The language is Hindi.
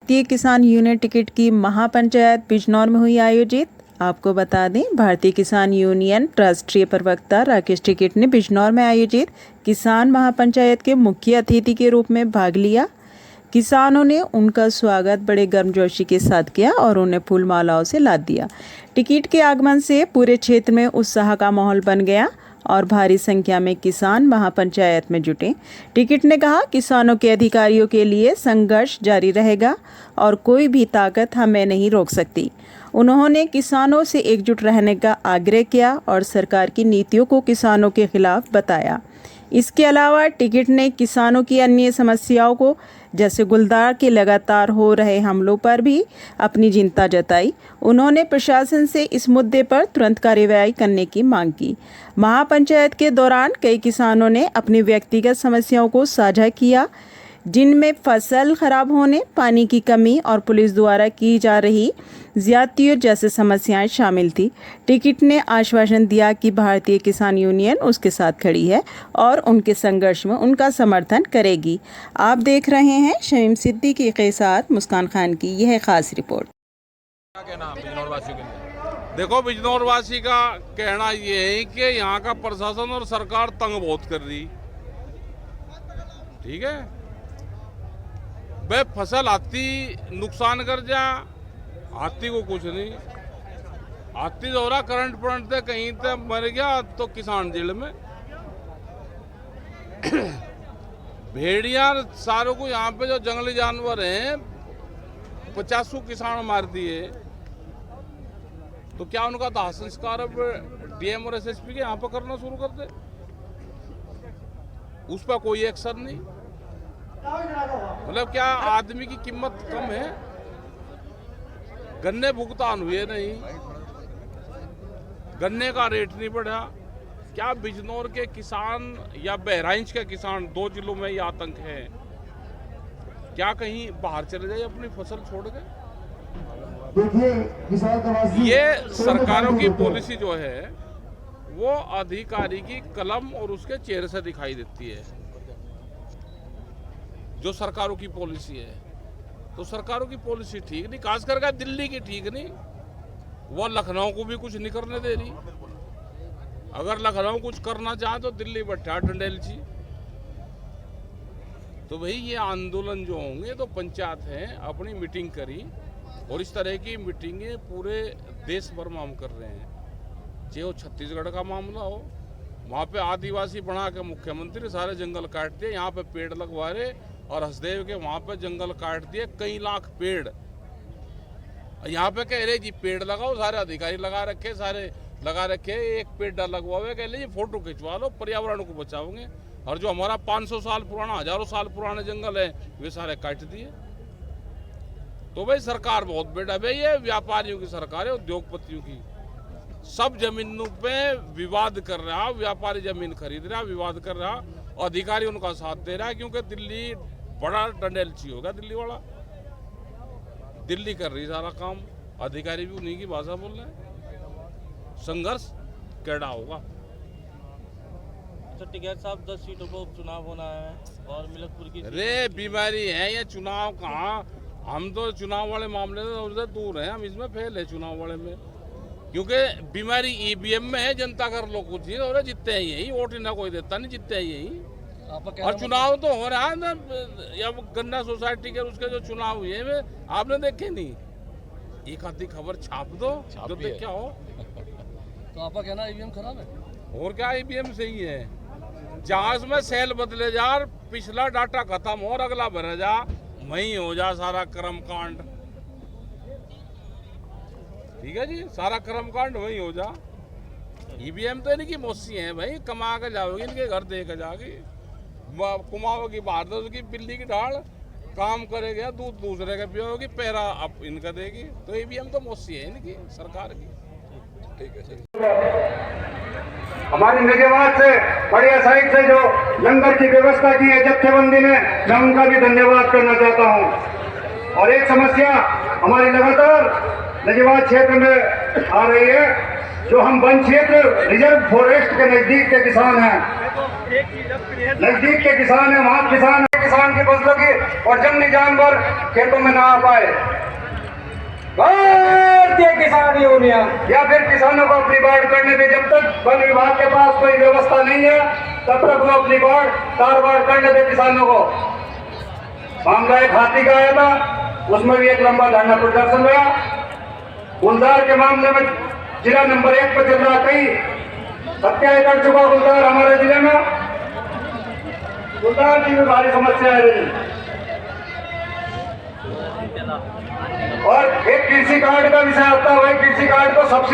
भारतीय किसान यूनियन टिकट की महापंचायत बिजनौर में हुई आयोजित। आपको बता दें, भारतीय किसान यूनियन राष्ट्रीय प्रवक्ता राकेश टिकैत ने बिजनौर में आयोजित किसान महापंचायत के मुख्य अतिथि के रूप में भाग लिया। किसानों ने उनका स्वागत बड़े गर्मजोशी के साथ किया और उन्हें फूल मालाओं से लाद दिया। टिकैत के आगमन से पूरे क्षेत्र में उत्साह का माहौल बन गया और भारी संख्या में किसान महापंचायत में जुटे। टिकैत ने कहा, किसानों के अधिकारियों के लिए संघर्ष जारी रहेगा और कोई भी ताकत हमें नहीं रोक सकती। उन्होंने किसानों से एकजुट रहने का आग्रह किया और सरकार की नीतियों को किसानों के खिलाफ बताया। इसके अलावा टिकैत ने किसानों की अन्य समस्याओं को, जैसे गुलदार के लगातार हो रहे हमलों पर भी अपनी चिंता जताई। उन्होंने प्रशासन से इस मुद्दे पर तुरंत कार्रवाई करने की मांग की। महापंचायत के दौरान कई किसानों ने अपनी व्यक्तिगत समस्याओं को साझा किया, जिनमें फसल खराब होने, पानी की कमी और पुलिस द्वारा की जा रही ज्यादतियों जैसी समस्याएं शामिल थी। टिकैत ने आश्वासन दिया कि भारतीय किसान यूनियन उसके साथ खड़ी है और उनके संघर्ष में उनका समर्थन करेगी। आप देख रहे हैं शमीम सिद्दीकी के साथ मुस्कान खान की यह खास रिपोर्ट। क्या कहना बिजनौरवासियों के लिए? देखो, बिजनौरवासी का कहना ये है कि यहाँ का प्रशासन और सरकार तंग बहुत कर रही। ठीक है, वे फसल आती नुकसान कर जा, हाथी को कुछ नहीं। हाथी जो रहा करंट पड़ते कहीं तक मर गया तो किसान जेल में। भेड़िया सारों को यहाँ पे जो जंगली जानवर हैं 50 किसान मार दिए, तो क्या उनका दाह संस्कार अब डीएम और एसएसपी के यहाँ पर करना शुरू कर दे? उस पर कोई एक्शन नहीं। मतलब क्या आदमी की कीमत कम है? गन्ने भुगतान हुए नहीं, गन्ने का रेट नहीं बढ़ा। क्या बिजनौर के किसान या बहराइच के किसान 2 जिलों में ये आतंक है? क्या कहीं बाहर चले जाए अपनी फसल छोड़ के? ये सरकारों की पॉलिसी जो है वो अधिकारी की कलम और उसके चेहरे से दिखाई देती है। जो सरकारों की पॉलिसी है, तो सरकारों की पॉलिसी ठीक नहीं, खास करके दिल्ली की ठीक नहीं। वह लखनऊ को भी कुछ नहीं करने दे रही। अगर लखनऊ कुछ करना चाहे तो दिल्ली बैठा डंडेल जी। तो भाई ये आंदोलन जो होंगे तो पंचायत है अपनी मीटिंग करी, और इस तरह की मीटिंगें पूरे देश भर में हम कर रहे हैं। चाहे वो छत्तीसगढ़ का मामला हो, वहाँ पे आदिवासी बना के मुख्यमंत्री सारे जंगल काट दिए, यहाँ पे पेड़ लगवा रहे, और हसदेव के वहाँ पे जंगल काट दिए कई लाख पेड़। यहाँ पे कह रहे जी पेड़ लगाओ, सारे अधिकारी लगा रखे, सारे लगा रखे, एक पेड़ लगवा हुआ, कह रहे फोटो खिंचवा लो, पर्यावरण को बचाओगे। और जो हमारा 500 साल पुराना, हजारों साल पुराने जंगल है वे सारे काट दिए। तो भाई सरकार बहुत बेटा भाई, ये व्यापारियों की सरकार है, उद्योगपतियों की। सब जमीनों पे विवाद कर रहा, व्यापारी जमीन खरीद रहा, विवाद कर रहा, अधिकारी उनका साथ दे रहा है, क्योंकि दिल्ली बड़ा डंडेलची होगा। दिल्ली वाला दिल्ली कर रही सारा काम, अधिकारी भी उन्हीं की भाषा बोल रहे हैं। संघर्ष कैडा होगा। तो टिकैत साहब 10 सीटों पर उपचुनाव होना है और मिलतपुर की अरे बीमारी है ये चुनाव कहाँ? हम तो चुनाव वाले मामले से दूर हैं, हम इसमें फेल है चुनाव वाले में, क्योंकि बीमारी ईवीएम में है। जनता कर लो कुछ ही और जीतते हैं यही, वोट ना कोई देता नहीं, जीतते हैं यही। और चुनाव तो हो रहा है ना, या गन्ना सोसाइटी के उसके जो चुनाव हुए वे आपने देखे नहीं? एक आधी खबर छाप दो जो देख क्या हो। तो आपका कहना ईवीएम खराब है? और क्या ईवीएम सही है? जहाज में सेल बदले जा, पिछला डाटा खत्म और अगला भरे जा, वही हो जा सारा कर्मकांड। ठीक है जी, सारा कर्मकांड वही हो जा। ईवीएम तो इनकी मौसी है भाई, कमा के जाओगी इनके घर दे के जाओगी, कुमाओगी बाहर दोगी, बिल्ली की ढाल काम करेगा, दूध दूसरे का पियोगी, पैरा अब इनका देगी। तो ईवीएम तो मौसी है इनकी सरकार की। ठीक है, हमारी नजवात से बढ़िया साइड से जो लंगर की व्यवस्था की है जत्थेबंदी ने, मैं उनका भी धन्यवाद करना चाहता हूं। और एक समस्या हमारी लगातार नजवात क्षेत्र में आ रही है, जो हम वन क्षेत्र रिजर्व फॉरेस्ट के नजदीक के किसान हैं, नजदीक के किसान हैं, वहाँ किसान किसान की फसलों की और जंगली जानवर खेतों में ना आ पाए। भारतीय किसान यूनियन या फिर किसानों को अपनी बाढ़ करने दे। जब तक वन विभाग के पास कोई व्यवस्था नहीं है तब तक वो अपनी बाढ़ तार-बाढ़ करने दे किसानों को। मामला एक हाथी का आया था, उसमें भी एक लंबा धरना प्रदर्शन हुआ। गुलदार के मामले में जिला नंबर 1 पर चल रहा, कई हत्याएं कर चुका गुलदार हमारे जिले में। गुलदार की भी भारी समस्या है रही। और एक कृषि कार्ड का विषय आता है, वही कृषि कार्ड को सबसे